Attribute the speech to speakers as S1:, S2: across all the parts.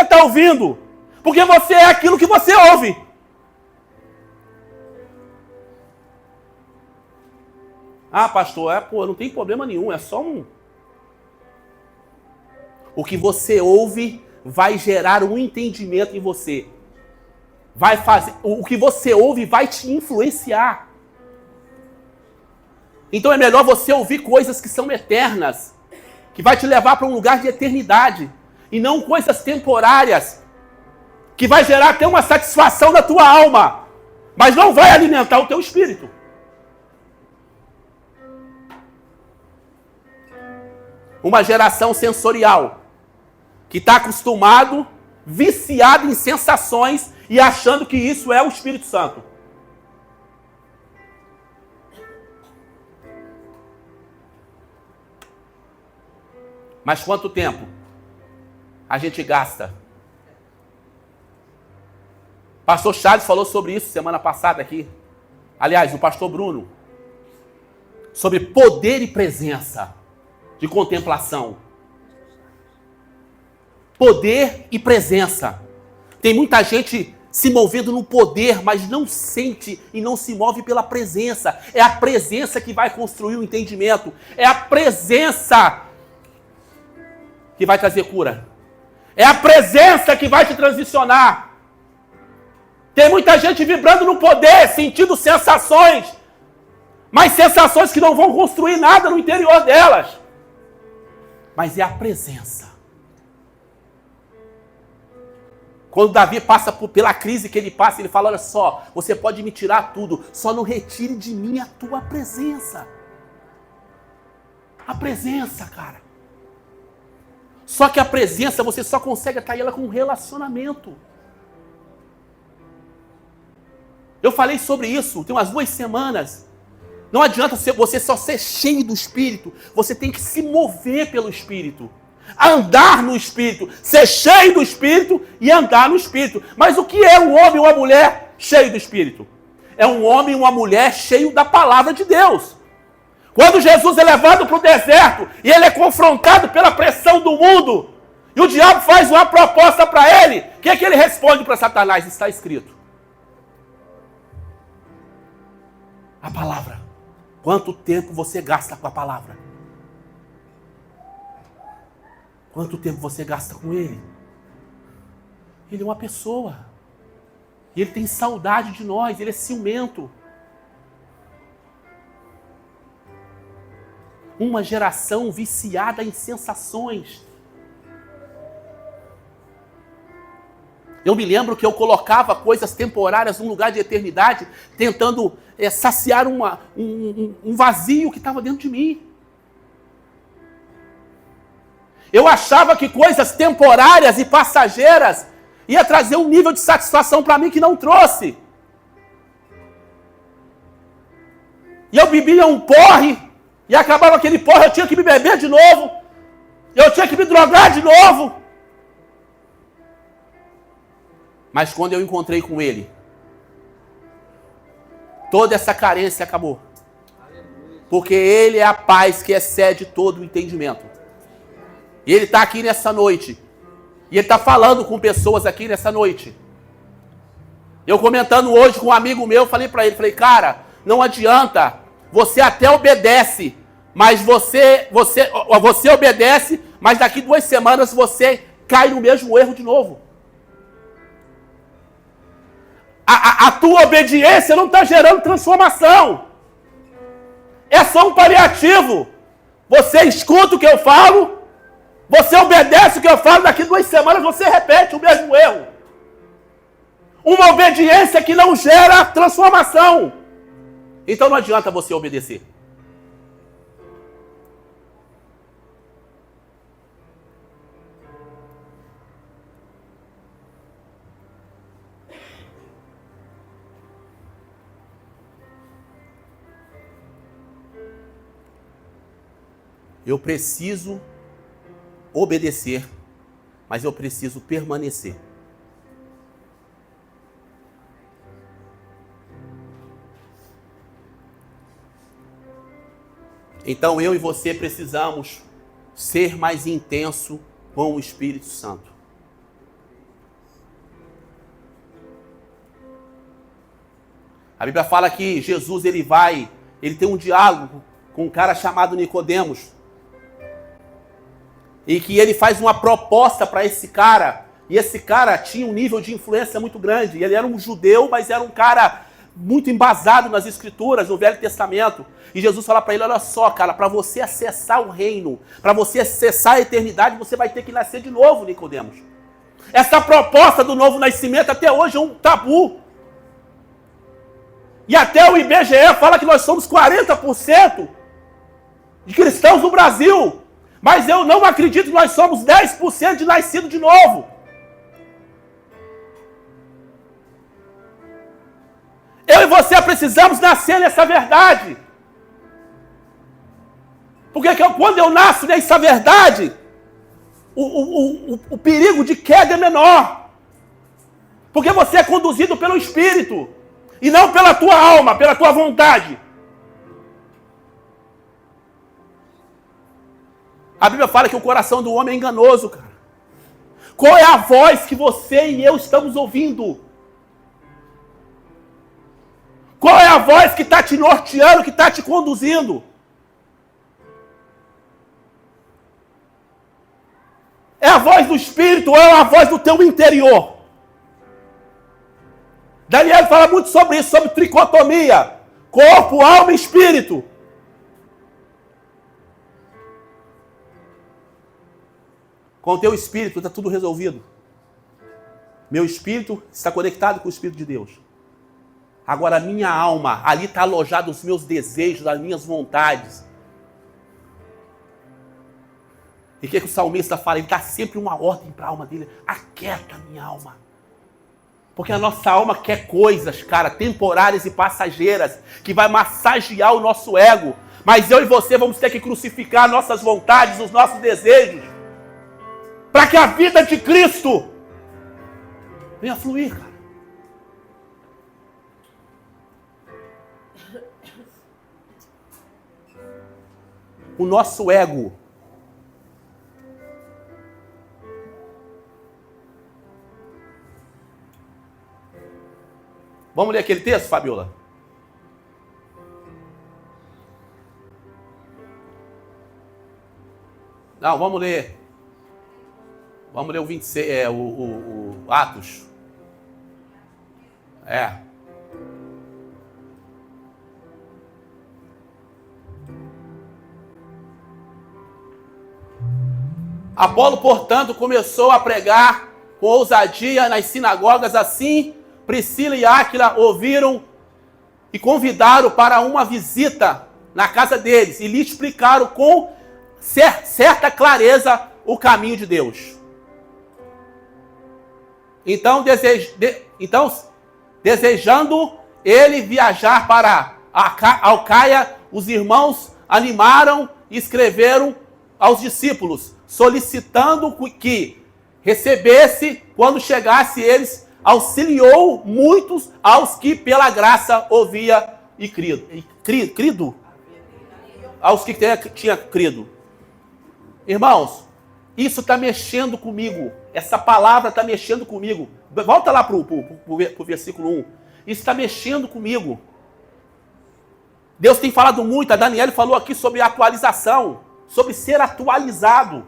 S1: está ouvindo, porque você é aquilo que você ouve. Ah, pastor, não tem problema nenhum, é só um... O que você ouve vai gerar um entendimento em você. O que você ouve vai te influenciar. Então é melhor você ouvir coisas que são eternas, que vai te levar para um lugar de eternidade, e não coisas temporárias, que vai gerar até uma satisfação na tua alma, mas não vai alimentar o teu espírito. Uma geração sensorial, que está acostumado, viciado em sensações e achando que isso é o Espírito Santo. Mas quanto tempo a gente gasta? Pastor Charles falou sobre isso semana passada aqui. Aliás, o pastor Bruno. Sobre poder e presença de contemplação. Poder e presença. Tem muita gente se movendo no poder, mas não sente e não se move pela presença. É a presença que vai construir o entendimento. É a presença que vai trazer cura. É a presença que vai te transicionar. Tem muita gente vibrando no poder, sentindo sensações, mas sensações que não vão construir nada no interior delas. Mas é a presença. Quando Davi passa pela crise que ele passa, ele fala, olha só, você pode me tirar tudo, só não retire de mim a tua presença. A presença, cara. Só que a presença você só consegue atrair ela com um relacionamento. Eu falei sobre isso tem umas 2 semanas. Não adianta você só ser cheio do Espírito, você tem que se mover pelo Espírito. Andar no Espírito, ser cheio do Espírito e andar no Espírito. Mas o que é um homem ou uma mulher cheio do Espírito? É um homem ou uma mulher cheio da palavra de Deus. Quando Jesus é levado para o deserto e ele é confrontado pela pressão do mundo, e o diabo faz uma proposta para ele, o que é que ele responde para Satanás? Está escrito. A palavra. Quanto tempo você gasta com a palavra? Quanto tempo você gasta com ele? Ele é uma pessoa. E ele tem saudade de nós, ele é ciumento. Uma geração viciada em sensações. Eu me lembro que eu colocava coisas temporárias num lugar de eternidade, tentando saciar um vazio que estava dentro de mim. Eu achava que coisas temporárias e passageiras ia trazer um nível de satisfação para mim que não trouxe. E eu bebia um porre, e acabava aquele porre, eu tinha que me beber de novo, eu tinha que me drogar de novo. Mas quando eu encontrei com ele, toda essa carência acabou. Porque ele é a paz que excede todo o entendimento. E ele está aqui nessa noite. E ele está falando com pessoas aqui nessa noite. Eu comentando hoje com um amigo meu, falei para ele, cara, não adianta, você até obedece, mas você obedece, mas daqui 2 semanas você cai no mesmo erro de novo. A tua obediência não está gerando transformação. É só um paliativo. Você escuta o que eu falo, você obedece o que eu falo, daqui 2 semanas você repete o mesmo erro. Uma obediência que não gera transformação. Então não adianta você obedecer. Eu preciso obedecer, mas eu preciso permanecer. Então eu e você precisamos ser mais intenso com o Espírito Santo. A Bíblia fala que Jesus ele tem um diálogo com um cara chamado Nicodemos. E que ele faz uma proposta para esse cara. E esse cara tinha um nível de influência muito grande. Ele era um judeu, mas era um cara muito embasado nas escrituras, no Velho Testamento. E Jesus fala para ele, olha só, cara, para você acessar o reino, para você acessar a eternidade, você vai ter que nascer de novo, Nicodemos. Essa proposta do novo nascimento até hoje é um tabu. E até o IBGE fala que nós somos 40% de cristãos no Brasil. Mas eu não acredito que nós somos 10% de nascido de novo. Eu e você precisamos nascer nessa verdade. Porque quando eu nasço nessa verdade, o perigo de queda é menor. Porque você é conduzido pelo Espírito. E não pela tua alma, pela tua vontade. A Bíblia fala que o coração do homem é enganoso, cara. Qual é a voz que você e eu estamos ouvindo? Qual é a voz que está te norteando, que está te conduzindo? É a voz do Espírito ou é a voz do teu interior? Daniel fala muito sobre isso, sobre tricotomia. Corpo, alma e espírito. Com o teu espírito está tudo resolvido. Meu espírito está conectado com o Espírito de Deus. Agora a minha alma, ali está alojado os meus desejos, as minhas vontades. E o que o salmista fala? Ele dá sempre uma ordem para a alma dele. Aquieta a minha alma. Porque a nossa alma quer coisas, cara, temporárias e passageiras, que vai massagear o nosso ego. Mas eu e você vamos ter que crucificar nossas vontades, os nossos desejos, para que a vida de Cristo venha fluir, cara. O nosso ego vamos ler aquele texto, Fabiola? Não, vamos ler. Vamos ler o 26, o Atos. Apolo, portanto, começou a pregar com ousadia nas sinagogas. Assim, Priscila e Áquila ouviram e convidaram para uma visita na casa deles e lhe explicaram com certa clareza o caminho de Deus. Então, desejando ele viajar para Alcaia, os irmãos animaram e escreveram aos discípulos, solicitando que recebesse, quando chegasse eles, auxiliou muitos aos que pela graça ouvia e crido. Aos que tinha crido. Irmãos, isso está mexendo comigo. Essa palavra está mexendo comigo. Volta lá para o versículo 1. Isso está mexendo comigo. Deus tem falado muito. A Daniela falou aqui sobre atualização. Sobre ser atualizado.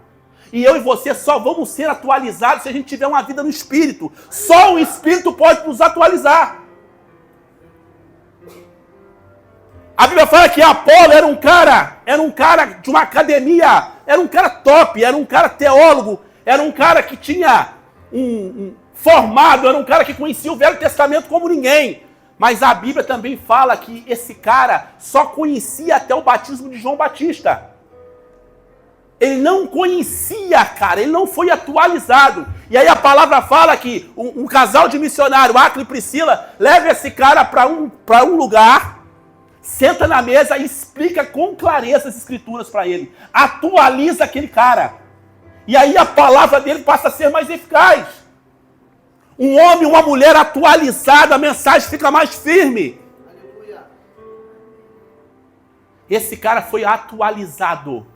S1: E eu e você só vamos ser atualizados se a gente tiver uma vida no Espírito. Só o Espírito pode nos atualizar. A Bíblia fala que Apolo era um cara de uma academia, era um cara top, era um cara teólogo, era um cara que tinha formado, era um cara que conhecia o Velho Testamento como ninguém. Mas a Bíblia também fala que esse cara só conhecia até o batismo de João Batista. Ele não conhecia, cara, ele não foi atualizado. E aí a palavra fala que um casal de missionário, Áquila e Priscila, leva esse cara para um lugar, senta na mesa e explica com clareza as escrituras para ele. Atualiza aquele cara. E aí a palavra dele passa a ser mais eficaz. Um homem, uma mulher atualizada, a mensagem fica mais firme. Aleluia. Esse cara foi atualizado.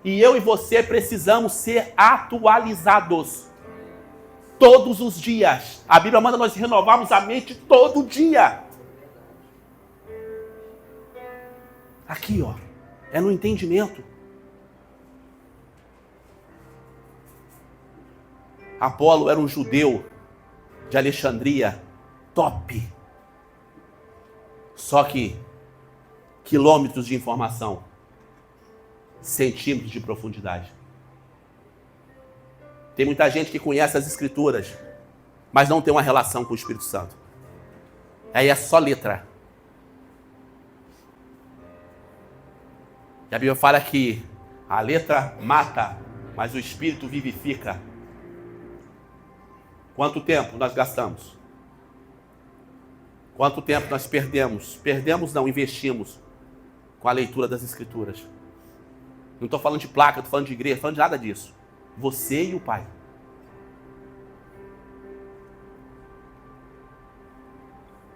S1: E eu e você precisamos ser atualizados. Todos os dias. A Bíblia manda nós renovarmos a mente todo dia. Aqui, ó. É no entendimento. Apolo era um judeu de Alexandria, top. Só que quilômetros de informação, centímetros de profundidade. Tem muita gente que conhece as Escrituras, mas não tem uma relação com o Espírito Santo. Aí é só letra. E a Bíblia fala que a letra mata, mas o Espírito vivifica. Quanto tempo nós gastamos? Quanto tempo nós perdemos? Perdemos não, investimos com a leitura das Escrituras. Não estou falando de placa, estou falando de igreja, estou falando de nada disso. Você e o Pai.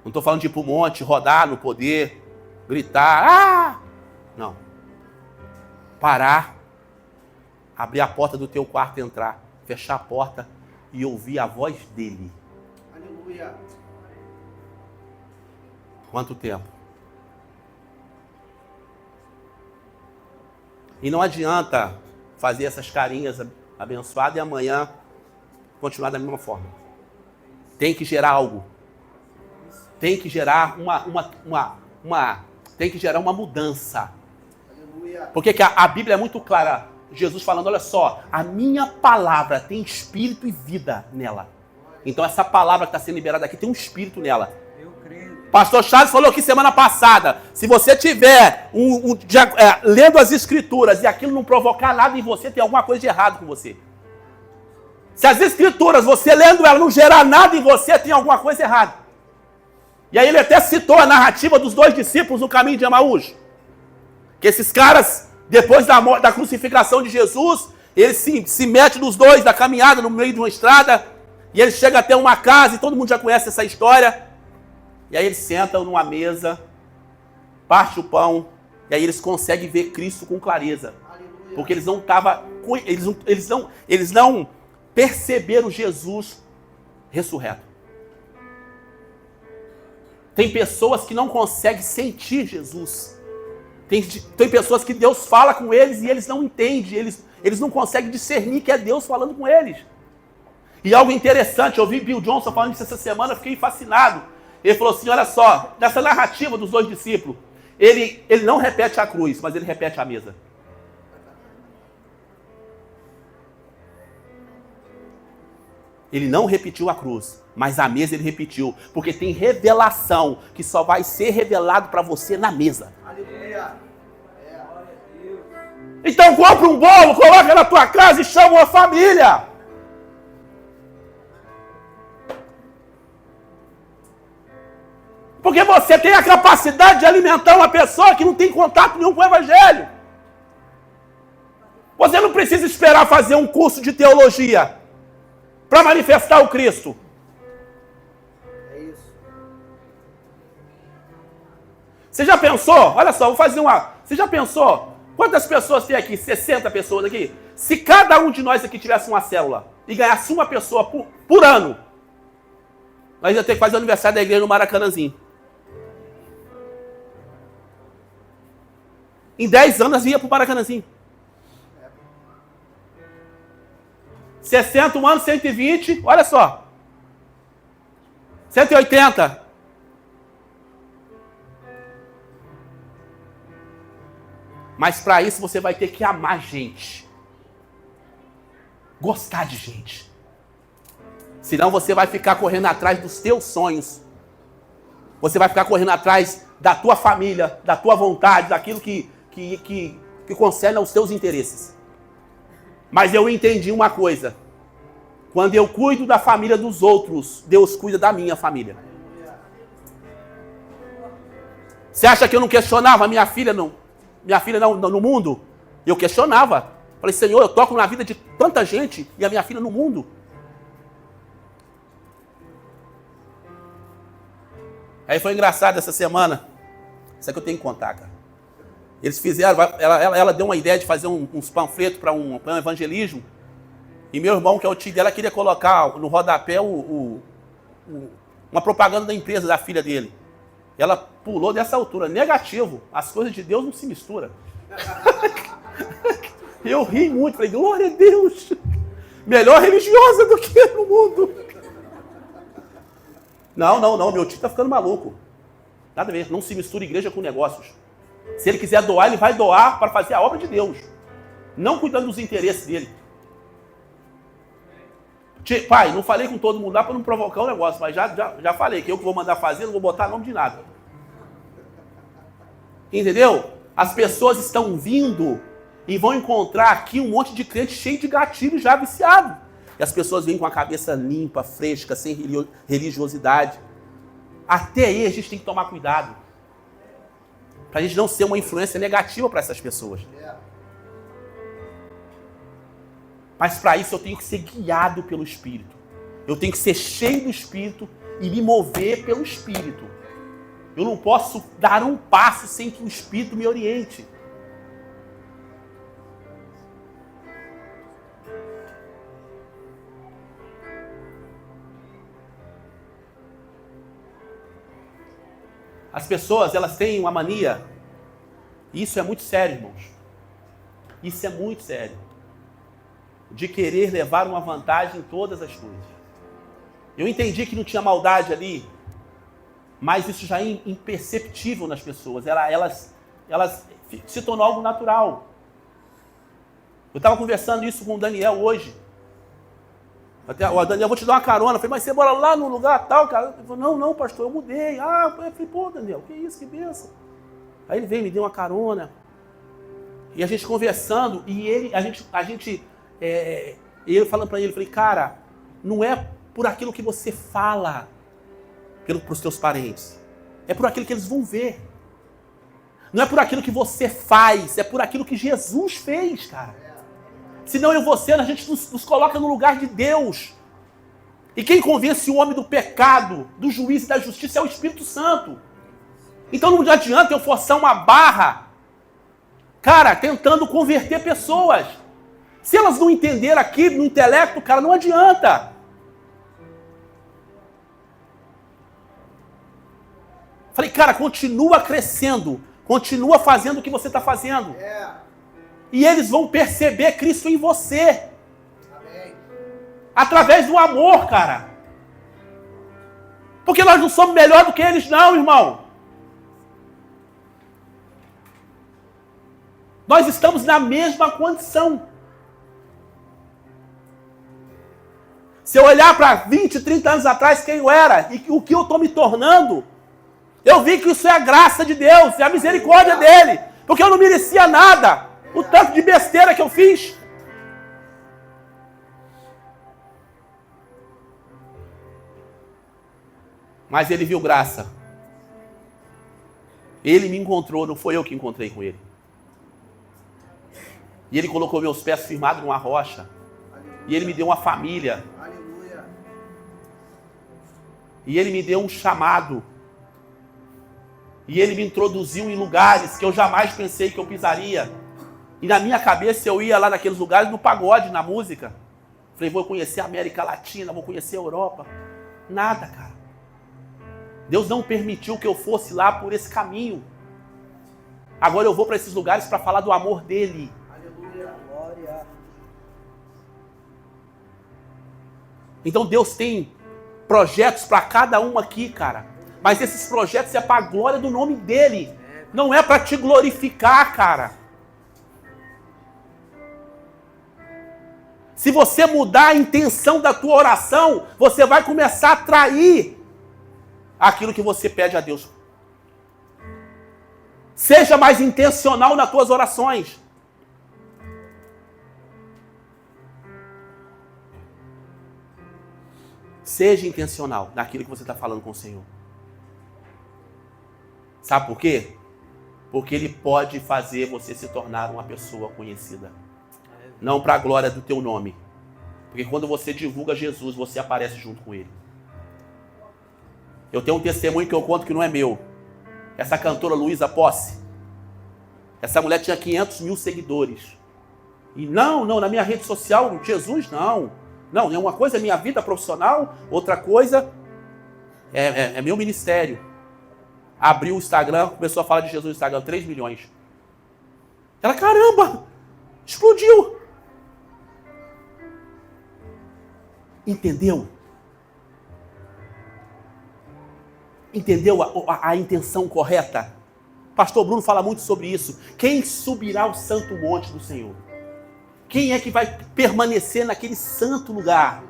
S1: Não estou falando de ir para o monte, rodar no poder, gritar. Ah! Não. Parar, abrir a porta do teu quarto e entrar, fechar a porta e ouvir a voz dele.
S2: Aleluia.
S1: Quanto tempo? E não adianta fazer essas carinhas abençoadas e amanhã continuar da mesma forma. Tem que gerar algo. Tem que gerar tem que gerar uma mudança.
S2: Aleluia.
S1: Porque que a Bíblia é muito clara. Jesus falando, olha só, a minha palavra tem espírito e vida nela. Então essa palavra que está sendo liberada aqui tem um espírito nela.
S2: Eu creio.
S1: Pastor Charles falou aqui semana passada, se você tiver lendo as Escrituras e aquilo não provocar nada em você, tem alguma coisa de errado com você. Se as Escrituras, você lendo elas, não gerar nada em você, tem alguma coisa errada. E aí ele até citou a narrativa dos 2 discípulos no caminho de Emaús. Que esses caras, depois da crucificação de Jesus, eles se metem nos dois da caminhada no meio de uma estrada, e eles chegam até uma casa, e todo mundo já conhece essa história. E aí eles sentam numa mesa, parte o pão, e aí eles conseguem ver Cristo com clareza.
S2: Aleluia.
S1: Porque eles não estavam, eles não perceberam Jesus ressurreto. Tem pessoas que não conseguem sentir Jesus. Tem pessoas que Deus fala com eles e eles não entendem, eles não conseguem discernir que é Deus falando com eles. E algo interessante, eu ouvi Bill Johnson falando isso essa semana, eu fiquei fascinado. Ele falou assim, olha só, nessa narrativa dos 2 discípulos, ele não repete a cruz, mas ele repete a mesa. Ele não repetiu a cruz, mas a mesa ele repetiu, porque tem revelação que só vai ser revelado para você na mesa.
S2: Aleluia.
S1: Então compra um bolo, coloca na tua casa e chama uma família. Porque você tem a capacidade de alimentar uma pessoa que não tem contato nenhum com o Evangelho. Você não precisa esperar fazer um curso de teologia para manifestar o Cristo.
S2: É isso.
S1: Você já pensou? Olha só, vou fazer uma... Você já pensou? Quantas pessoas tem aqui? 60 pessoas aqui? Se cada um de nós aqui tivesse uma célula e ganhasse uma pessoa por ano, nós ia ter que fazer o aniversário da igreja no Maracanãzinho. Em 10 anos nós ia para o Maracanãzinho. 60 anos, 120, olha só. 180. Mas para isso você vai ter que amar gente. Gostar de gente. Senão você vai ficar correndo atrás dos teus sonhos. Você vai ficar correndo atrás da tua família, da tua vontade, daquilo que concerne aos teus interesses. Mas eu entendi uma coisa. Quando eu cuido da família dos outros, Deus cuida da minha família. Você acha que eu não questionava minha filha no mundo? Eu questionava. Falei, Senhor, eu toco na vida de tanta gente e a minha filha no mundo. Aí foi engraçado essa semana. Isso é que eu tenho que contar, cara. Eles fizeram, ela deu uma ideia de fazer uns panfletos para um evangelismo. E meu irmão, que é o tio dela, queria colocar no rodapé uma propaganda da empresa da filha dele. Ela pulou dessa altura. Negativo. As coisas de Deus não se misturam. Eu ri muito. Falei, glória a Deus. Melhor religiosa do que no mundo. Não. Meu tio tá ficando maluco. Nada a ver. Não se mistura igreja com negócios. Se ele quiser doar, ele vai doar para fazer a obra de Deus. Não cuidando dos interesses dele. Pai, não falei com todo mundo lá para não provocar o negócio, mas já falei que eu que vou mandar fazer, não vou botar nome de nada. Entendeu? As pessoas estão vindo e vão encontrar aqui um monte de crente cheio de gatilho já viciado. E as pessoas vêm com a cabeça limpa, fresca, sem religiosidade. Até aí a gente tem que tomar cuidado. Para a gente não ser uma influência negativa para essas pessoas. Mas para isso eu tenho que ser guiado pelo Espírito. Eu tenho que ser cheio do Espírito e me mover pelo Espírito. Eu não posso dar um passo sem que o Espírito me oriente. As pessoas, elas têm uma mania, e isso é muito sério, irmãos. Isso é muito sério. De querer levar uma vantagem em todas as coisas. Eu entendi que não tinha maldade ali, mas isso já é imperceptível nas pessoas. Elas se tornou algo natural. Eu estava conversando isso com o Daniel hoje. O Daniel, vou te dar uma carona. Eu falei, mas você mora lá no lugar tal, cara? Ele falou, não, pastor, eu mudei. Eu falei, pô, Daniel, que isso, que bênção. Aí ele veio, me deu uma carona. E a gente conversando, e eu falando para ele, eu falei, cara, não é por aquilo que você fala para os teus parentes. É por aquilo que eles vão ver. Não é por aquilo que você faz, é por aquilo que Jesus fez, cara. Senão eu e você, a gente nos coloca no lugar de Deus. E quem convence o homem do pecado, do juízo e da justiça é o Espírito Santo. Então não adianta eu forçar uma barra, cara, tentando converter pessoas. Se elas não entenderem aqui no intelecto, cara, não adianta. Falei, cara, continua crescendo. Continua fazendo o que você está fazendo. E eles vão perceber Cristo em você. Amém. Através do amor, cara. Porque nós não somos melhor do que eles, não, irmão. Nós estamos na mesma condição. Se eu olhar para 20, 30 anos atrás, quem eu era e o que eu estou me tornando, eu vi que isso é a graça de Deus, é a misericórdia dele. Porque eu não merecia nada. O tanto de besteira que eu fiz. Mas ele viu graça. Ele me encontrou, não foi eu que encontrei com ele. E ele colocou meus pés firmados numa rocha. E ele me deu uma família. E ele me deu um chamado. E ele me introduziu em lugares que eu jamais pensei que eu pisaria. E na minha cabeça eu ia lá naqueles lugares no pagode, na música. Falei, vou conhecer a América Latina, vou conhecer a Europa. Nada, cara. Deus não permitiu que eu fosse lá por esse caminho. Agora eu vou para esses lugares para falar do amor dele. Aleluia, glória. Então Deus tem projetos para cada um aqui, cara. Mas esses projetos é para a glória do nome dele. Não é para te glorificar, cara. Se você mudar a intenção da tua oração, você vai começar a atrair aquilo que você pede a Deus. Seja mais intencional nas tuas orações. Seja intencional naquilo que você está falando com o Senhor. Sabe por quê? Porque Ele pode fazer você se tornar uma pessoa conhecida. Não para a glória do teu nome. Porque quando você divulga Jesus, você aparece junto com Ele. Eu tenho um testemunho que eu conto que não é meu. Essa cantora Luísa Posse. Essa mulher tinha 500 mil seguidores. E não, na minha rede social, Jesus, não. Não, uma coisa é minha vida profissional, outra coisa é meu ministério. Abriu o Instagram, começou a falar de Jesus no Instagram, 3 milhões. Ela, caramba, explodiu. Entendeu? Entendeu a intenção correta? Pastor Bruno fala muito sobre isso. Quem subirá ao santo monte do Senhor? Quem é que vai permanecer naquele santo lugar?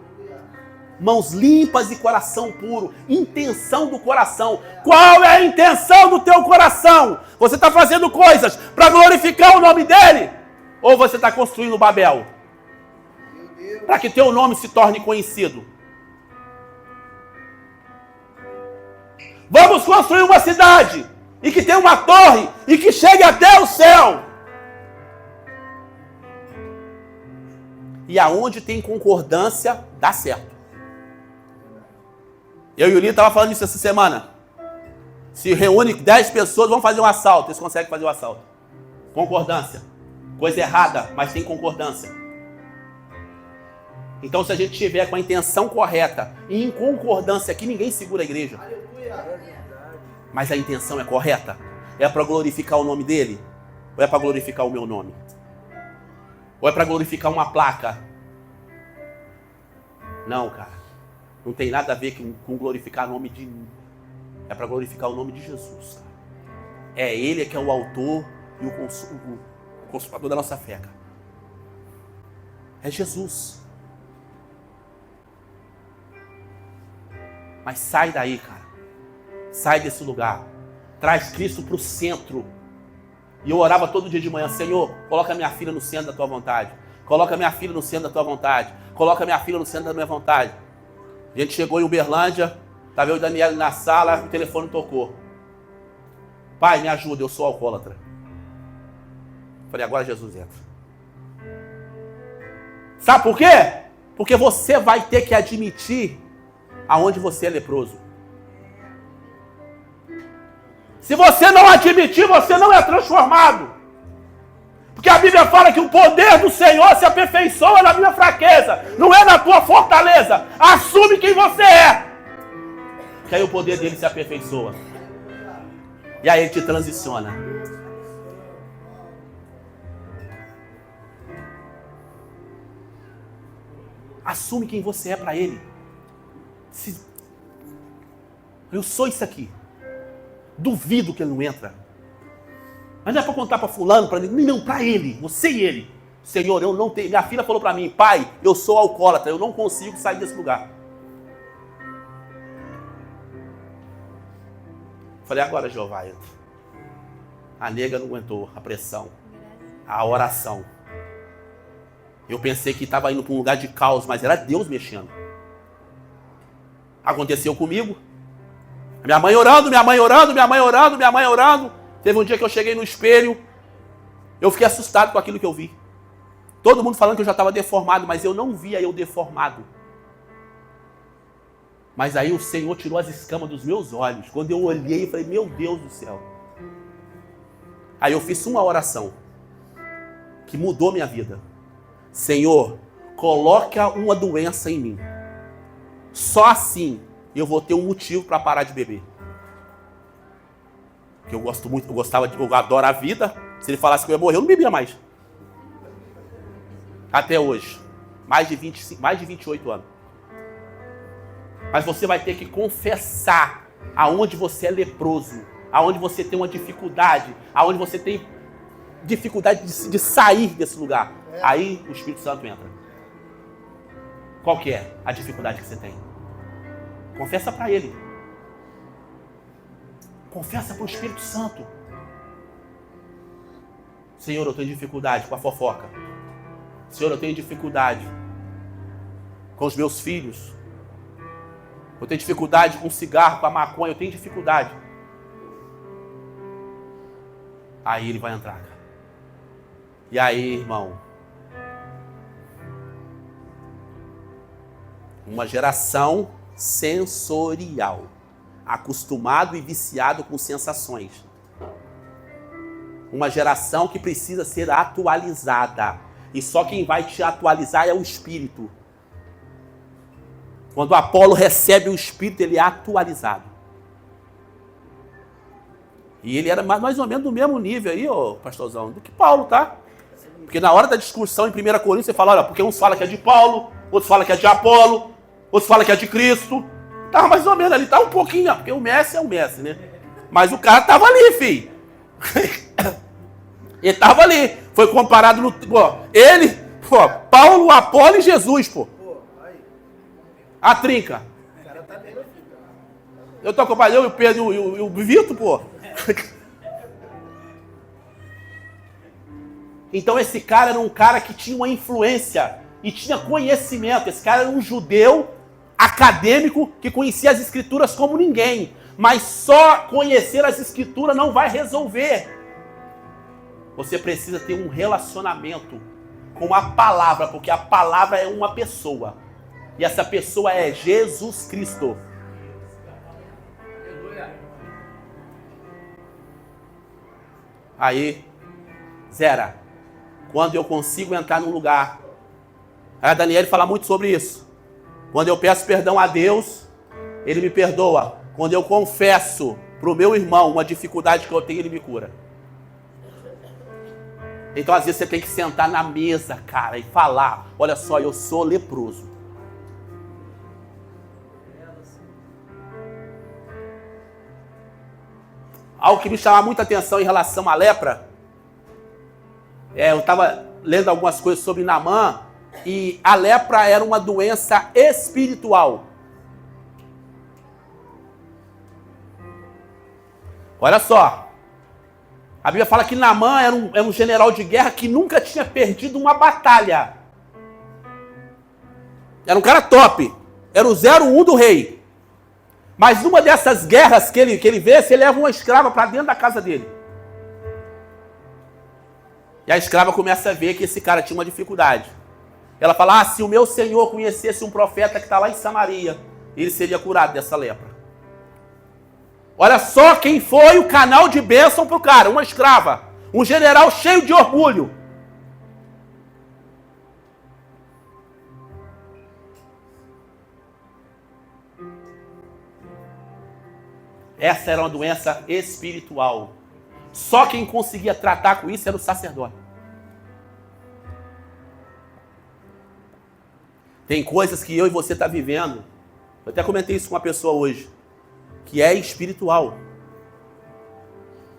S1: Mãos limpas e coração puro. Intenção do coração. Qual é a intenção do teu coração? Você está fazendo coisas para glorificar o nome dele? Ou você está construindo Babel? Para que teu nome se torne conhecido? Vamos construir uma cidade e que tenha uma torre e que chegue até o céu. E aonde tem concordância, dá certo. Eu e o Lino estavam falando isso essa semana. Se reúne 10 pessoas, vamos fazer um assalto. Eles conseguem fazer o assalto. Concordância. Coisa errada, mas tem concordância. Então, se a gente tiver com a intenção correta e em concordância aqui, ninguém segura a igreja. Mas a intenção é correta? É para glorificar o nome dele? Ou é para glorificar o meu nome? Ou é para glorificar uma placa? Não, cara. Não tem nada a ver com glorificar o nome de... É para glorificar o nome de Jesus, cara. É Ele que é o autor e o consumador da nossa fé, cara. É Jesus. Mas sai daí, cara. Sai desse lugar. Traz Cristo para o centro. E eu orava todo dia de manhã: Senhor, coloca minha filha no centro da tua vontade. Coloca minha filha no centro da tua vontade. Coloca minha filha no centro da minha vontade. A gente chegou em Uberlândia, estava eu e o Daniel na sala, o telefone tocou. Pai, me ajuda, eu sou alcoólatra. Falei, agora Jesus entra. Sabe por quê? Porque você vai ter que admitir aonde você é leproso. Se você não admitir, você não é transformado. Porque a Bíblia fala que o poder do Senhor se aperfeiçoa na minha fraqueza, não é na tua fortaleza. Assume quem você é. Que aí o poder dele se aperfeiçoa. E aí ele te transiciona. Assume quem você é para ele. Eu sou isso aqui. Duvido que ele não entra. Mas não é para contar para fulano, para ninguém. Não, para ele. Você e ele. Senhor, eu não tenho... Minha filha falou para mim: pai, eu sou alcoólatra. Eu não consigo sair desse lugar. Falei, agora Jeová entra. A nega não aguentou a pressão. A oração. Eu pensei que estava indo para um lugar de caos, mas era Deus mexendo. Aconteceu comigo. Minha mãe orando, minha mãe orando, minha mãe orando, minha mãe orando. Teve um dia que eu cheguei no espelho, eu fiquei assustado com aquilo que eu vi. Todo mundo falando que eu já estava deformado, mas eu não via eu deformado. Mas aí o Senhor tirou as escamas dos meus olhos. Quando eu olhei, eu falei, meu Deus do céu. Aí eu fiz uma oração que mudou minha vida. Senhor, coloca uma doença em mim. Só assim eu vou ter um motivo para parar de beber. Que eu gosto muito, eu adoro a vida. Se ele falasse que eu ia morrer, eu não bebia mais. Até hoje. Mais de 28 anos. Mas você vai ter que confessar aonde você é leproso, aonde você tem uma dificuldade, aonde você tem dificuldade de sair desse lugar. Aí o Espírito Santo entra. Qual que é a dificuldade que você tem? Confessa para ele. Confessa para o Espírito Santo. Senhor, eu tenho dificuldade com a fofoca. Senhor, eu tenho dificuldade com os meus filhos. Eu tenho dificuldade com o cigarro, com a maconha. Eu tenho dificuldade. Aí ele vai entrar. E aí, irmão? Uma geração sensorial. Acostumado e viciado com sensações. Uma geração que precisa ser atualizada. E só quem vai te atualizar é o Espírito. Quando Apolo recebe o Espírito, ele é atualizado. E ele era mais ou menos do mesmo nível aí, ô pastorzão, do que Paulo, tá? Porque na hora da discussão em 1 Coríntios, você fala, olha, porque uns falam que é de Paulo, outros falam que é de Apolo, outros falam que é de Cristo. Tava mais ou menos ali, tá um pouquinho, porque o Messi é o Messi, né? Mas o cara tava ali, filho. Ele tava ali. Foi comparado no... Pô, ele, pô, Paulo, Apolo e Jesus, pô. A trinca. Eu tô acompanhando, eu, o Pedro e o Vitor, pô. Então esse cara era um cara que tinha uma influência e tinha conhecimento. Esse cara era um judeu acadêmico que conhecia as escrituras como ninguém. Mas só conhecer as escrituras não vai resolver. Você precisa ter um relacionamento com a palavra, porque a palavra é uma pessoa. E essa pessoa é Jesus Cristo. Aí, Zera, quando eu consigo entrar num lugar, a Daniele fala muito sobre isso. Quando eu peço perdão a Deus, Ele me perdoa. Quando eu confesso para o meu irmão uma dificuldade que eu tenho, Ele me cura. Então, às vezes, você tem que sentar na mesa, cara, e falar, olha só, eu sou leproso. Algo que me chama muita atenção em relação à lepra, eu estava lendo algumas coisas sobre Naamã, e a lepra era uma doença espiritual. Olha só, a Bíblia fala que Naamã era um general de guerra que nunca tinha perdido uma batalha. Era um cara top, era o 01 do rei. Mas numa dessas guerras que ele vence, ele leva uma escrava para dentro da casa dele. E a escrava começa a ver que esse cara tinha uma dificuldade. Ela fala, se o meu senhor conhecesse um profeta que está lá em Samaria, ele seria curado dessa lepra. Olha só quem foi o canal de bênção para o cara, uma escrava. Um general cheio de orgulho. Essa era uma doença espiritual. Só quem conseguia tratar com isso era o sacerdote. Tem coisas que eu e você estão vivendo. Eu até comentei isso com uma pessoa hoje. Que é espiritual.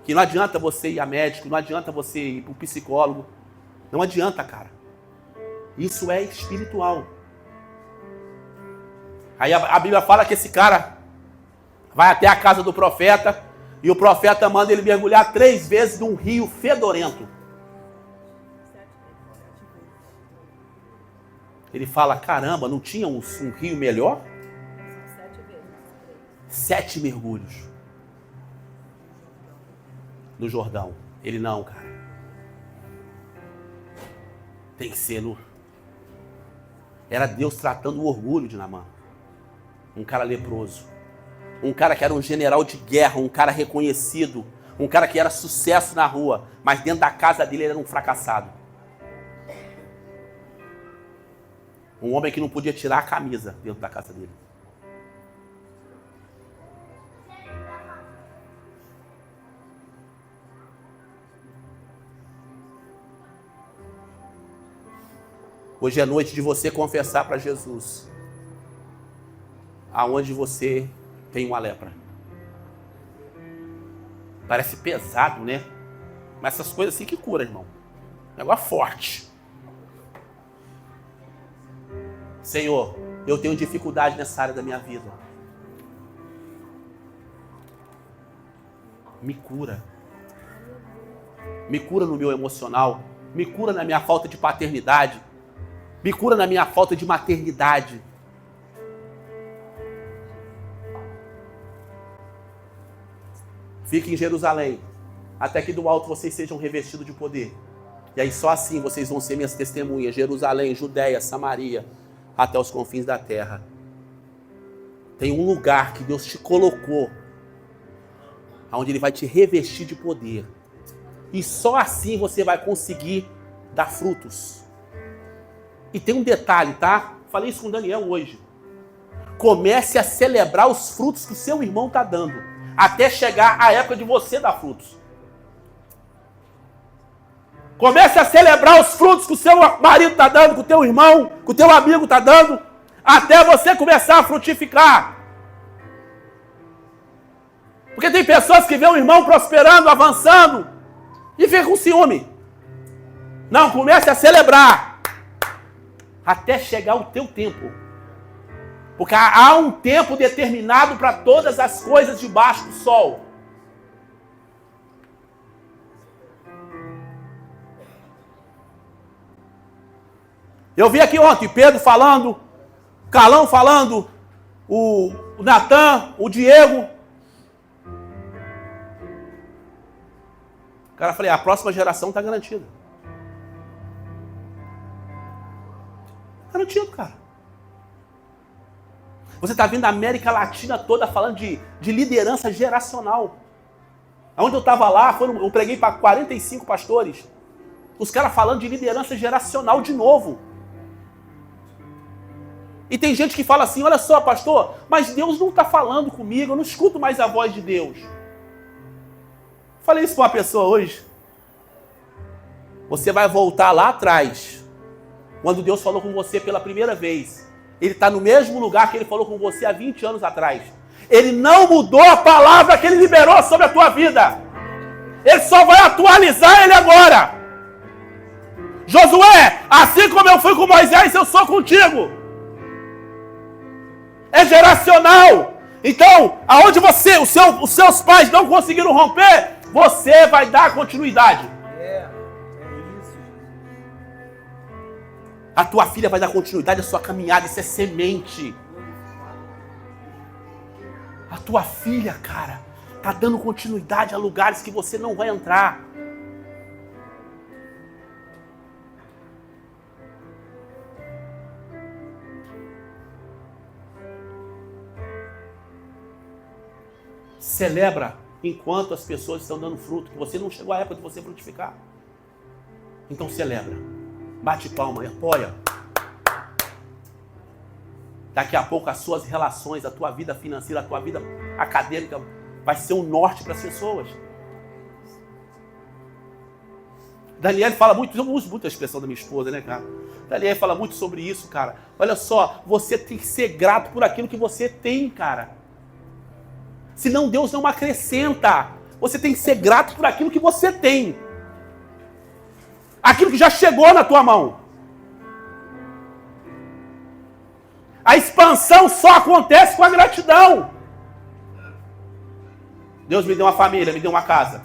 S1: Que não adianta você ir a médico, não adianta você ir para o psicólogo. Não adianta, cara. Isso é espiritual. Aí a Bíblia fala que esse cara vai até a casa do profeta e o profeta manda ele mergulhar 3 vezes num rio fedorento. Ele fala, caramba, não tinha um rio melhor? 7 mergulhos. No Jordão. Ele não, cara. Tem que ser no... Era Deus tratando o orgulho de Naamã. Um cara leproso. Um cara que era um general de guerra, um cara reconhecido, um cara que era sucesso na rua, mas dentro da casa dele ele era um fracassado. Um homem que não podia tirar a camisa dentro da casa dele. Hoje é noite de você confessar para Jesus aonde você tem uma lepra. Parece pesado, né? Mas essas coisas assim que cura, irmão. Negócio forte. Senhor, eu tenho dificuldade nessa área da minha vida. Me cura. Me cura no meu emocional. Me cura na minha falta de paternidade. Me cura na minha falta de maternidade. Fiquem em Jerusalém, até que do alto vocês sejam revestidos de poder. E aí só assim vocês vão ser minhas testemunhas. Jerusalém, Judéia, Samaria, até os confins da terra. Tem um lugar que Deus te colocou, onde Ele vai te revestir de poder. E só assim você vai conseguir dar frutos. E tem um detalhe, tá? Falei isso com o Daniel hoje. Comece a celebrar os frutos que o seu irmão está dando. até chegar a época de você dar frutos. Comece a celebrar os frutos que o seu marido está dando, que o teu irmão, que o teu amigo está dando, até você começar a frutificar. Porque tem pessoas que vêem o irmão prosperando, avançando, e fica com ciúme. Não, comece a celebrar, até chegar o teu tempo. Porque há um tempo determinado para todas as coisas debaixo do sol. Eu vi aqui ontem Pedro falando, Carlão falando, o Natan, o Diego. Cara, eu falei, a próxima geração está garantida. Garantido, cara. Você está vendo a América Latina toda falando de liderança geracional. Onde eu estava lá, eu preguei para 45 pastores. Os caras falando de liderança geracional de novo. E tem gente que fala assim, olha só, pastor, mas Deus não está falando comigo, eu não escuto mais a voz de Deus. Falei isso para uma pessoa hoje. Você vai voltar lá atrás, quando Deus falou com você pela primeira vez. Ele está no mesmo lugar que Ele falou com você há 20 anos atrás. Ele não mudou a palavra que Ele liberou sobre a tua vida. Ele só vai atualizar Ele agora. Josué, assim como eu fui com Moisés, eu sou contigo. É geracional. Então, aonde os seus pais não conseguiram romper, você vai dar continuidade.
S2: É isso.
S1: A tua filha vai dar continuidade à sua caminhada, isso é semente. A tua filha, cara, tá dando continuidade a lugares que você não vai entrar. Celebra enquanto as pessoas estão dando fruto, que você não chegou à época de você frutificar. Então celebra. Bate palma e apoia. Daqui a pouco as suas relações, a tua vida financeira, a tua vida acadêmica vai ser um norte para as pessoas. Daniel fala muito, eu uso muito a expressão da minha esposa, né, cara? Daniel fala muito sobre isso, cara. Olha só, você tem que ser grato por aquilo que você tem, cara. Senão Deus não acrescenta. Você tem que ser grato por aquilo que você tem. Aquilo que já chegou na tua mão. A expansão só acontece com a gratidão. Deus me deu uma família, me deu uma casa.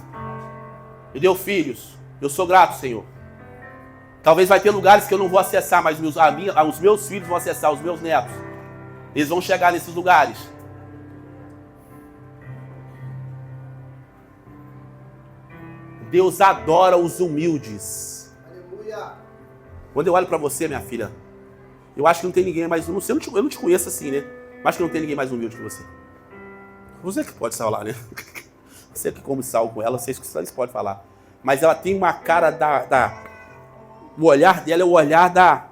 S1: Me deu filhos. Eu sou grato, Senhor. Talvez vai ter lugares que eu não vou acessar, mas os meus filhos vão acessar, os meus netos. Eles vão chegar nesses lugares. Deus adora os humildes.
S2: Aleluia.
S1: Quando eu olho para você, minha filha, eu acho que não tem ninguém mais humilde. Eu não te conheço assim, né? Mas acho que não tem ninguém mais humilde que você. Você que pode falar, né? Você que come sal com ela, vocês que vocês podem falar. Mas ela tem uma cara o olhar dela é o olhar da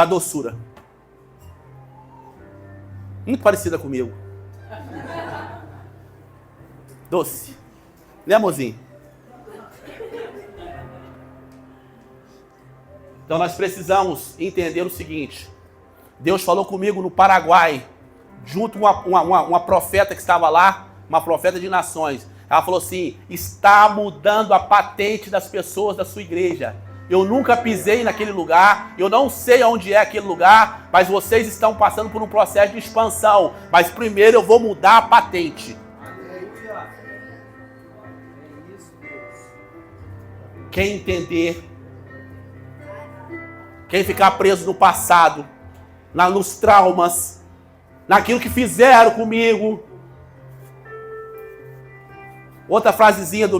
S1: doçura. Muito parecida comigo. Doce. Né, amorzinho? Então nós precisamos entender o seguinte. Deus falou comigo no Paraguai, junto com uma profeta que estava lá, uma profeta de nações. Ela falou assim, está mudando a patente das pessoas da sua igreja. Eu nunca pisei naquele lugar, eu não sei onde é aquele lugar, mas vocês estão passando por um processo de expansão. Mas primeiro eu vou mudar a patente. Quem entender, quem ficar preso no passado, nos traumas, naquilo que fizeram comigo. Outra frasezinha de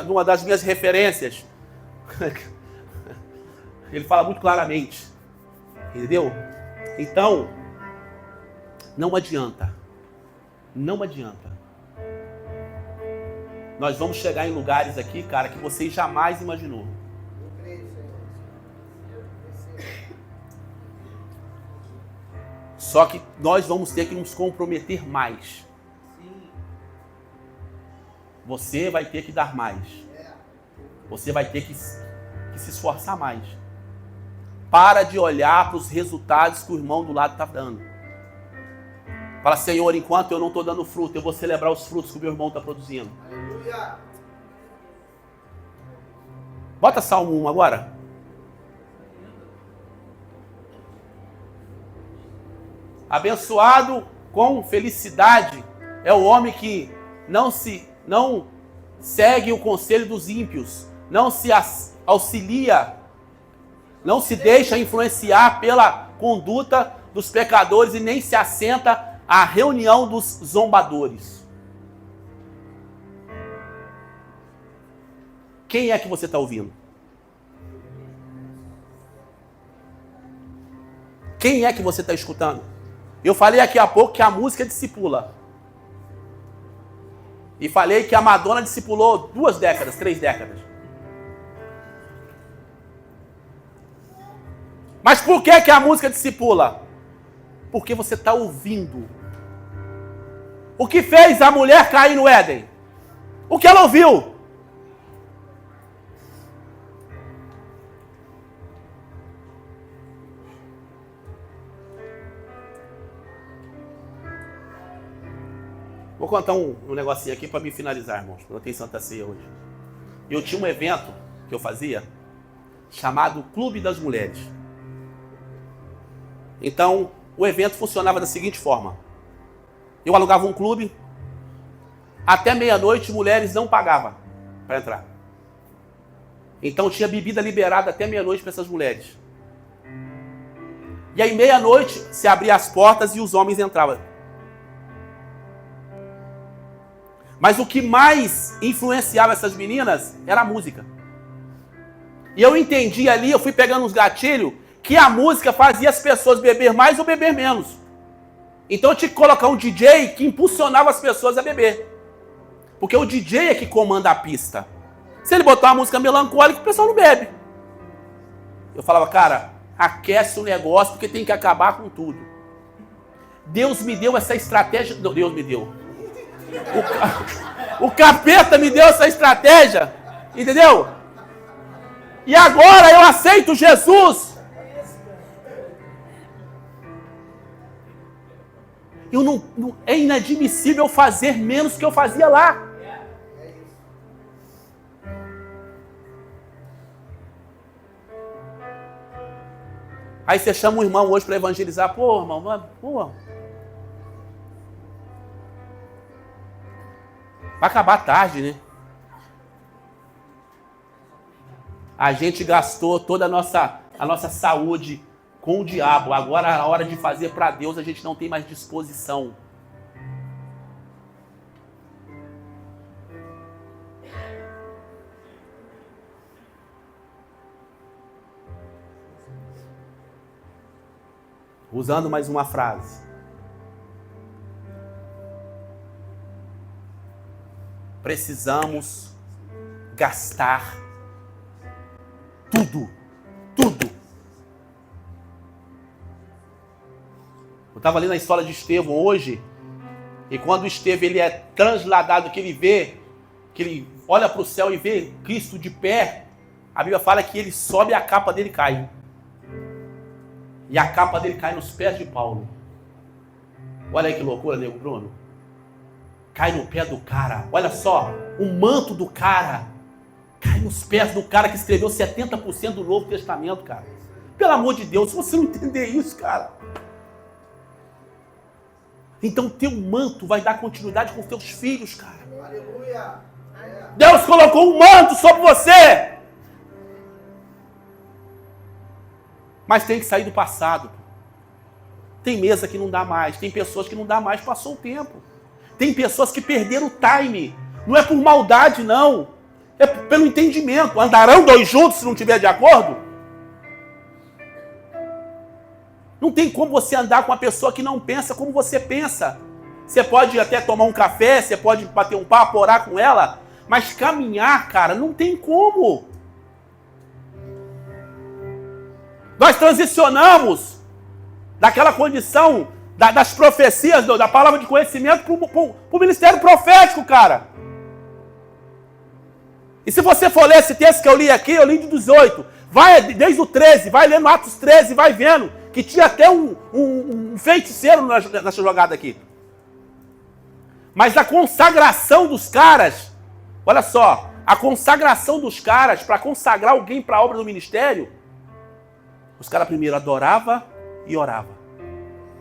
S1: uma das minhas referências. Ele fala muito claramente. Entendeu? Então, não adianta. Não adianta. Nós vamos chegar em lugares aqui, cara, que você jamais imaginou. Só que nós vamos ter que nos comprometer mais. Você vai ter que dar mais. Você vai ter que se esforçar mais. Para de olhar para os resultados que o irmão do lado está dando. Fala, Senhor, enquanto eu não estou dando fruto, eu vou celebrar os frutos que o meu irmão está produzindo.
S2: Aleluia.
S1: Bota Salmo 1 agora. Abençoado com felicidade é o homem que não segue o conselho dos ímpios, não se auxilia, não se deixa influenciar pela conduta dos pecadores e nem se assenta à reunião dos zombadores. Quem é que você está ouvindo? Quem é que você está escutando? Eu falei aqui há pouco que a música discipula. E falei que a Madonna discipulou 2 décadas, 3 décadas. Mas por que a música discipula? Porque você está ouvindo. O que fez a mulher cair no Éden? O que ela ouviu? Vou contar um negocinho aqui para me finalizar, irmãos. Eu tenho Santa Ceia hoje. Eu tinha um evento que eu fazia chamado Clube das Mulheres. Então, o evento funcionava da seguinte forma. Eu alugava um clube. Até meia-noite, mulheres não pagavam para entrar. Então, tinha bebida liberada até meia-noite para essas mulheres. E aí, meia-noite, se abria as portas e os homens entravam. Mas o que mais influenciava essas meninas era a música. E eu entendi ali, eu fui pegando uns gatilhos, que a música fazia as pessoas beber mais ou beber menos. Então eu tinha que colocar um DJ que impulsionava as pessoas a beber. Porque o DJ é que comanda a pista. Se ele botar uma música melancólica, o pessoal não bebe. Eu falava, cara, aquece o negócio porque tem que acabar com tudo. Deus me deu essa estratégia. Deus me deu. O capeta me deu essa estratégia, entendeu? E agora eu aceito Jesus. É inadmissível fazer menos que eu fazia lá. Aí você chama um irmão hoje para evangelizar. Pô, irmão, pô. Vai acabar tarde, né? A gente gastou toda a nossa saúde com o diabo. Agora, a hora de fazer para Deus, a gente não tem mais disposição. Usando mais uma frase. Precisamos gastar tudo. Eu estava lendo a história de Estevão hoje, e quando Estevão ele é transladado, que ele vê, que ele olha para o céu e vê Cristo de pé, a Bíblia fala que ele sobe e a capa dele cai. E a capa dele cai nos pés de Paulo. Olha aí que loucura, nego Bruno. Cai no pé do cara. Olha só, o manto do cara cai nos pés do cara que escreveu 70% do Novo Testamento, cara. Pelo amor de Deus, se você não entender isso, cara. Então teu manto vai dar continuidade com os teus filhos, cara.
S2: Aleluia.
S1: Deus colocou um manto sobre você. Mas tem que sair do passado. Tem mesa que não dá mais. Tem pessoas que não dá mais, passou o tempo. Tem pessoas que perderam o time. Não é por maldade, não. É pelo entendimento. Andarão 2 juntos se não estiver de acordo? Não tem como você andar com uma pessoa que não pensa como você pensa. Você pode até tomar um café, você pode bater um papo, orar com ela, mas caminhar, cara, não tem como. Nós transicionamos daquela condição das profecias, da palavra de conhecimento para o ministério profético, cara. E se você for ler esse texto que eu li aqui, eu li de 18, vai desde o 13, vai lendo Atos 13, vai vendo que tinha até um feiticeiro nessa jogada aqui. Mas a consagração dos caras, olha só, a consagração dos caras para consagrar alguém para a obra do ministério, os caras primeiro adoravam e oravam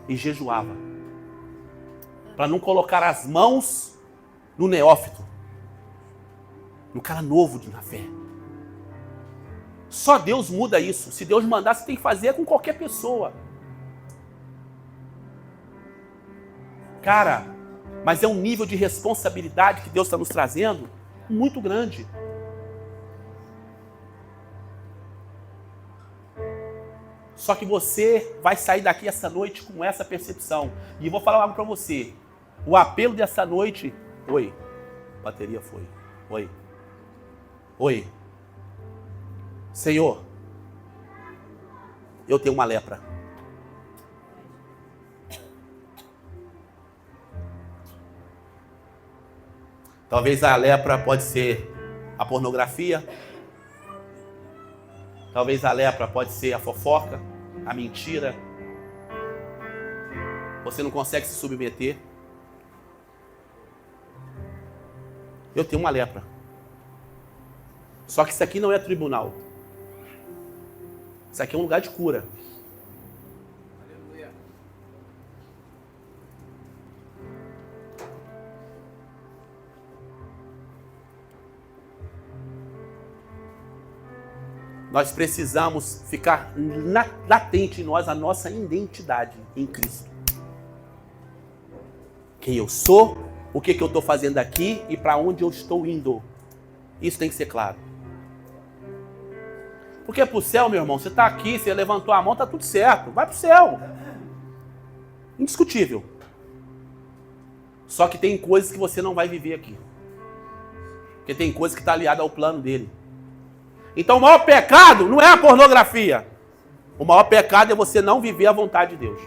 S1: e jejuavam, para não colocar as mãos no neófito, no cara novo na fé. Só Deus muda isso. Se Deus mandar, você tem que fazer com qualquer pessoa. Cara, mas é um nível de responsabilidade que Deus está nos trazendo muito grande. Só que você vai sair daqui essa noite com essa percepção. E eu vou falar algo para você. O apelo dessa noite... Oi. Bateria foi. Oi. Oi. Senhor, eu tenho uma lepra. Talvez a lepra pode ser a pornografia. Talvez a lepra pode ser a fofoca, a mentira. Você não consegue se submeter. Eu tenho uma lepra. Só que isso aqui não é tribunal. Isso aqui é um lugar de cura.
S2: Aleluia.
S1: Nós precisamos ficar latente em nós a nossa identidade em Cristo. Quem eu sou, o que eu estou fazendo aqui e para onde eu estou indo. Isso tem que ser claro. Porque para o céu, meu irmão, você está aqui, você levantou a mão, está tudo certo. Vai para o céu. Indiscutível. Só que tem coisas que você não vai viver aqui. Porque tem coisas que estão aliadas ao plano dele. Então o maior pecado não é a pornografia. O maior pecado é você não viver a vontade de Deus.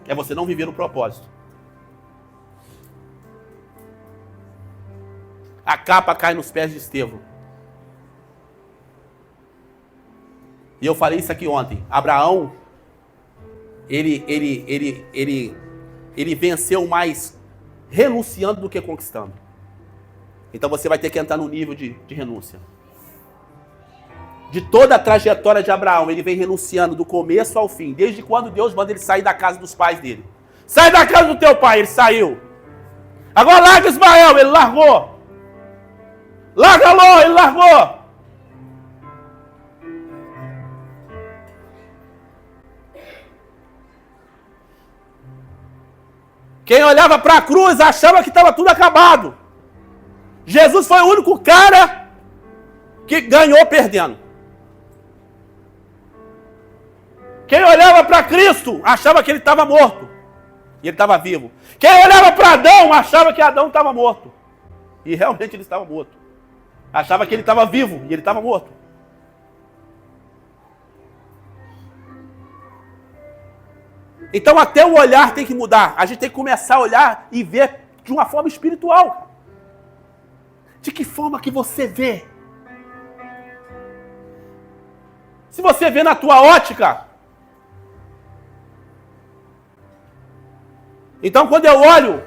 S1: É você não viver o propósito. A capa cai nos pés de Estevão. E eu falei isso aqui ontem. Abraão, ele venceu mais renunciando do que conquistando. Então você vai ter que entrar no nível de renúncia. De toda a trajetória de Abraão, ele vem renunciando do começo ao fim. Desde quando Deus manda ele sair da casa dos pais dele. Sai da casa do teu pai, ele saiu. Agora larga Ismael, ele largou. Larga Ló, ele largou. Quem olhava para a cruz achava que estava tudo acabado. Jesus foi o único cara que ganhou perdendo. Quem olhava para Cristo achava que ele estava morto. E ele estava vivo. Quem olhava para Adão achava que Adão estava morto. E realmente ele estava morto. Achava que ele estava vivo e ele estava morto. Então até o olhar tem que mudar. A gente tem que começar a olhar e ver de uma forma espiritual. De que forma que você vê? Se você vê na tua ótica. Então quando eu olho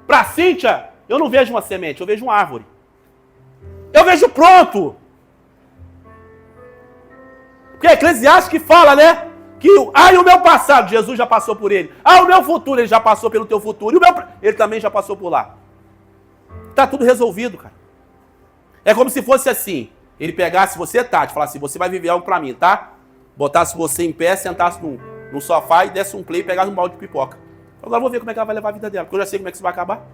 S1: para Cíntia, eu não vejo uma semente, eu vejo uma árvore. Eu vejo pronto. Porque Eclesiastes que fala, né? Que e o meu passado, Jesus já passou por ele. O meu futuro, ele já passou pelo teu futuro. E ele também já passou por lá. Tá tudo resolvido, cara. É como se fosse assim. Ele pegasse você, Tati, falasse assim, você vai viver algo pra mim, tá? Botasse você em pé, sentasse no sofá e desse um play e pegasse um balde de pipoca. Agora eu vou ver como é que ela vai levar a vida dela, porque eu já sei como é que isso vai acabar.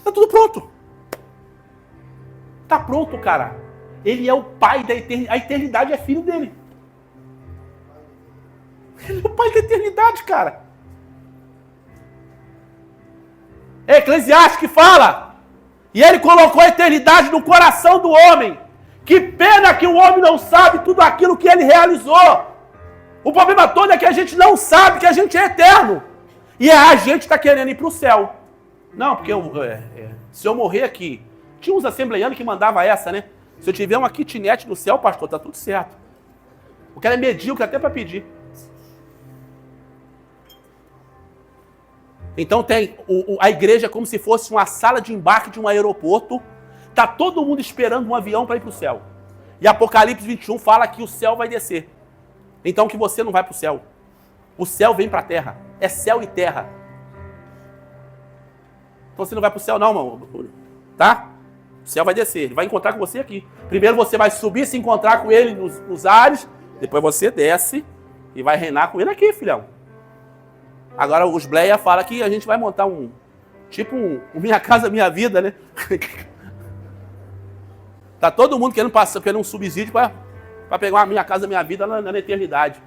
S1: Tá tudo pronto. Tá pronto, cara. Ele é o pai da eternidade. A eternidade é filho dele. Ele é o pai da eternidade, cara. É Eclesiastes que fala. E ele colocou a eternidade no coração do homem. Que pena que o homem não sabe tudo aquilo que ele realizou. O problema todo é que a gente não sabe que a gente é eterno. E a gente está querendo ir para o céu. Não, porque se eu morrer aqui... Tinha uns assembleianos que mandavam essa, né? Se eu tiver uma kitnet no céu, pastor, tá tudo certo. O cara é medíocre até para pedir. Então tem a igreja é como se fosse uma sala de embarque de um aeroporto. Tá todo mundo esperando um avião para ir para o céu. E Apocalipse 21 fala que o céu vai descer. Então que você não vai para o céu. O céu vem para a terra. É céu e terra. Então você não vai para o céu não, irmão. Tá? O céu vai descer. Ele vai encontrar com você aqui. Primeiro você vai subir, se encontrar com ele nos ares. Depois você desce e vai reinar com ele aqui, filhão. Agora os Bleia falam que a gente vai montar tipo um Minha Casa Minha Vida, né? Tá todo mundo querendo um subsídio para pegar uma Minha Casa Minha Vida na eternidade.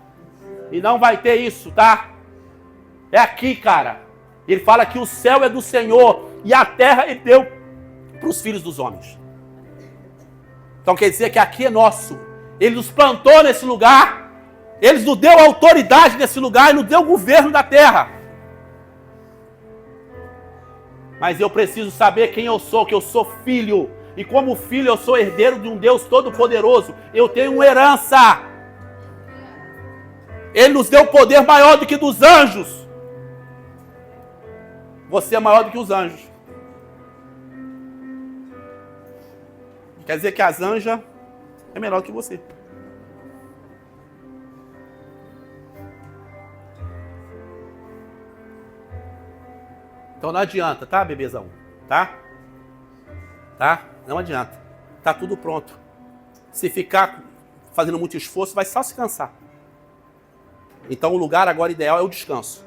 S1: E não vai ter isso, tá? É aqui, cara. Ele fala que o céu é do Senhor e a terra ele deu para os filhos dos homens. Então quer dizer que aqui é nosso. Ele nos plantou nesse lugar. Ele nos deu autoridade nesse lugar e nos deu o governo da terra. Mas eu preciso saber quem eu sou, que eu sou filho. E como filho eu sou herdeiro de um Deus todo-poderoso. Eu tenho uma herança. Ele nos deu poder maior do que dos anjos. Você é maior do que os anjos. Quer dizer que as anjas é menor do que você. Então não adianta, tá, bebezão? Tá? Tá? Não adianta. Tá tudo pronto. Se ficar fazendo muito esforço, vai só se cansar. Então o lugar agora ideal é o descanso.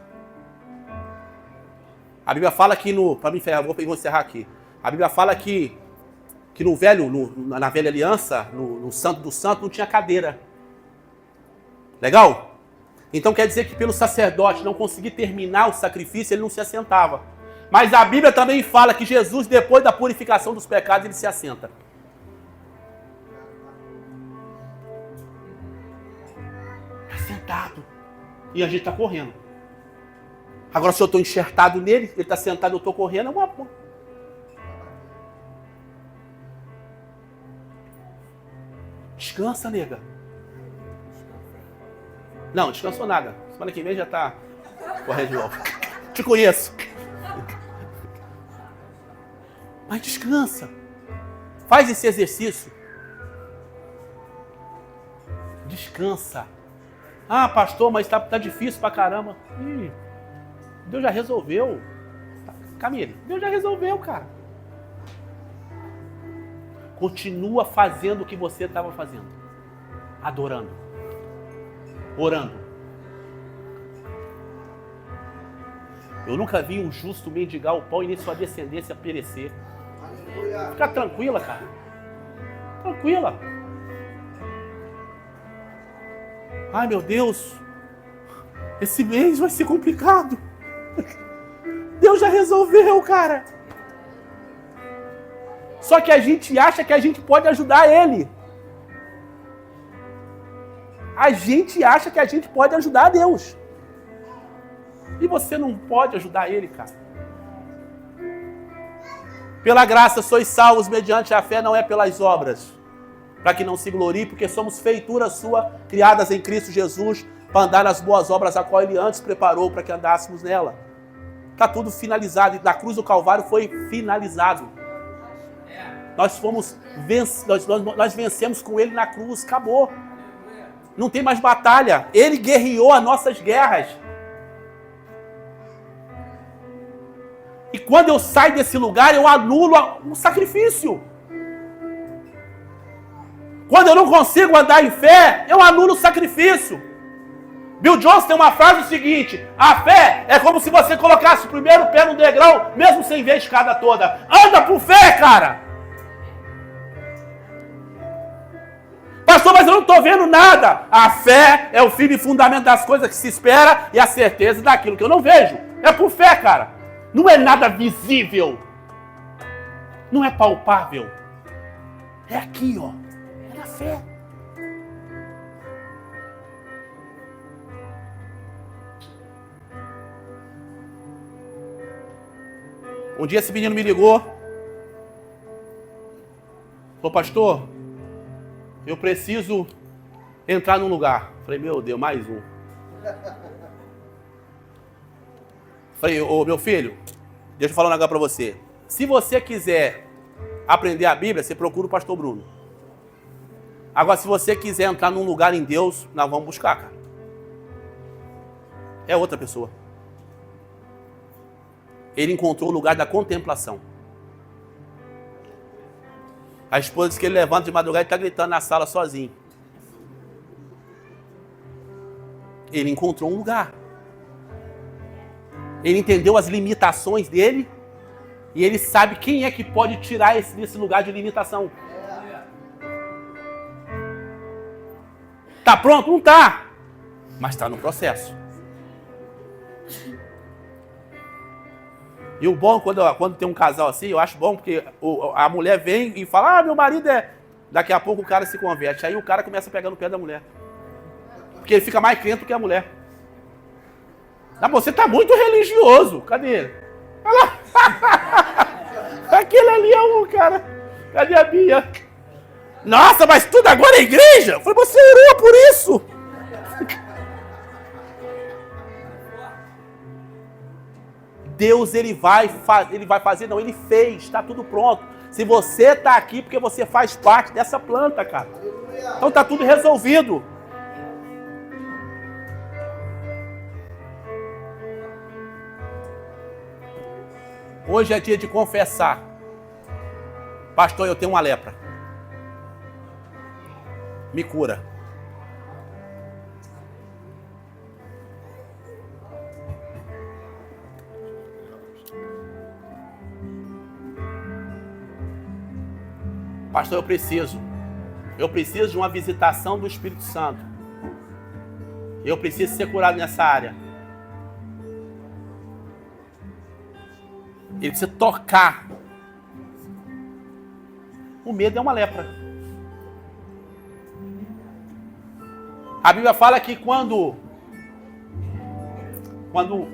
S1: A Bíblia fala que para mim, vou encerrar aqui. A Bíblia fala que na velha aliança, no Santo do Santo, não tinha cadeira. Legal? Então quer dizer que pelo sacerdote não conseguir terminar o sacrifício, ele não se assentava. Mas a Bíblia também fala que Jesus, depois da purificação dos pecados, ele se assenta. Está sentado. E a gente está correndo. Agora, se eu estou enxertado nele, ele está sentado e eu estou correndo, é uma... Descansa, nega. Não, descansou nada. Semana que vem já está correndo de novo. Te conheço. Mas descansa. Faz esse exercício. Descansa. Ah, pastor, mas tá difícil pra caramba. Ih, Deus já resolveu. Camille, Deus já resolveu, cara. Continua fazendo o que você estava fazendo. Adorando. Orando. Eu nunca vi um justo mendigar o pão e nem sua descendência perecer. Fica tranquila, cara. Tranquila. Ai, meu Deus. Esse mês vai ser complicado. Deus já resolveu, cara. Só que a gente acha que a gente pode ajudar ele. A gente acha que a gente pode ajudar a Deus. E você não pode ajudar ele, cara. Pela graça sois salvos mediante a fé, não é pelas obras. Para que não se glorie, porque somos feitura sua, criadas em Cristo Jesus, para andar nas boas obras a qual ele antes preparou para que andássemos nela. Está tudo finalizado. E na cruz do Calvário foi finalizado. Nós vencemos com ele na cruz, acabou. Não tem mais batalha. Ele guerreou as nossas guerras. E quando eu saio desse lugar, eu anulo o sacrifício. Quando eu não consigo andar em fé, eu anulo o sacrifício. Bill Johnson tem uma frase seguinte: a fé é como se você colocasse o primeiro pé no degrau, mesmo sem ver a escada toda. Anda por fé, cara! Pastor, mas eu não estou vendo nada. A fé é o fim e fundamento das coisas que se espera e a certeza daquilo que eu não vejo. É por fé, cara. Não é nada visível. Não é palpável. É aqui, ó. É na fé. Um dia esse menino me ligou. Falou, pastor, eu preciso entrar num lugar. Falei, meu Deus, mais um. Falei, ô meu filho, deixa eu falar um negócio pra você. Se você quiser aprender a Bíblia, você procura o pastor Bruno. Agora, se você quiser entrar num lugar em Deus, nós vamos buscar, cara. É outra pessoa. Ele encontrou o lugar da contemplação. A esposa diz que ele levanta de madrugada e está gritando na sala sozinho. Ele encontrou um lugar. Ele entendeu as limitações dele e ele sabe quem é que pode tirar desse lugar de limitação. Tá pronto? Não tá. Mas está no processo. E o bom, quando tem um casal assim, eu acho bom, porque a mulher vem e fala, meu marido é... Daqui a pouco o cara se converte. Aí o cara começa a pegar no pé da mulher. Porque ele fica mais crente do que a mulher. Ah, você tá muito religioso. Cadê ele? Olha lá. Aquele ali é um cara. Cadê a Bia? Nossa, mas tudo agora é igreja? Eu falei, você orou por isso? Deus, ele vai fazer, não, ele fez, está tudo pronto. Se você está aqui, porque você faz parte dessa planta, cara. Então está tudo resolvido. Hoje é dia de confessar. Pastor, eu tenho uma lepra. Me cura. Pastor, eu preciso de uma visitação do Espírito Santo. Eu preciso ser curado nessa área. Ele precisa tocar. O medo é uma lepra. A Bíblia fala que quando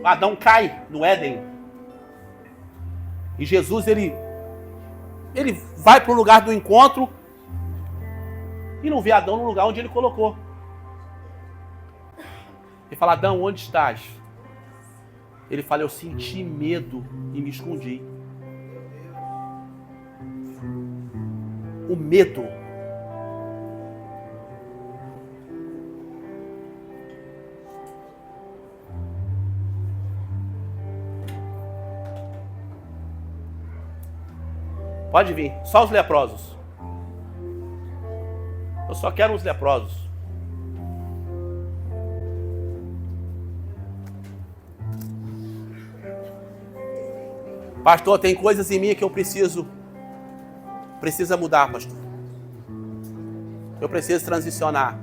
S1: Adão cai no Éden, e Jesus ele vai para o lugar do encontro e não vê Adão no lugar onde ele colocou. Ele fala, Adão, onde estás? Ele fala, eu senti medo e me escondi. O medo. Pode vir, só os leprosos. Eu só quero os leprosos. Pastor, tem coisas em mim que eu precisa mudar, pastor. Eu preciso transicionar.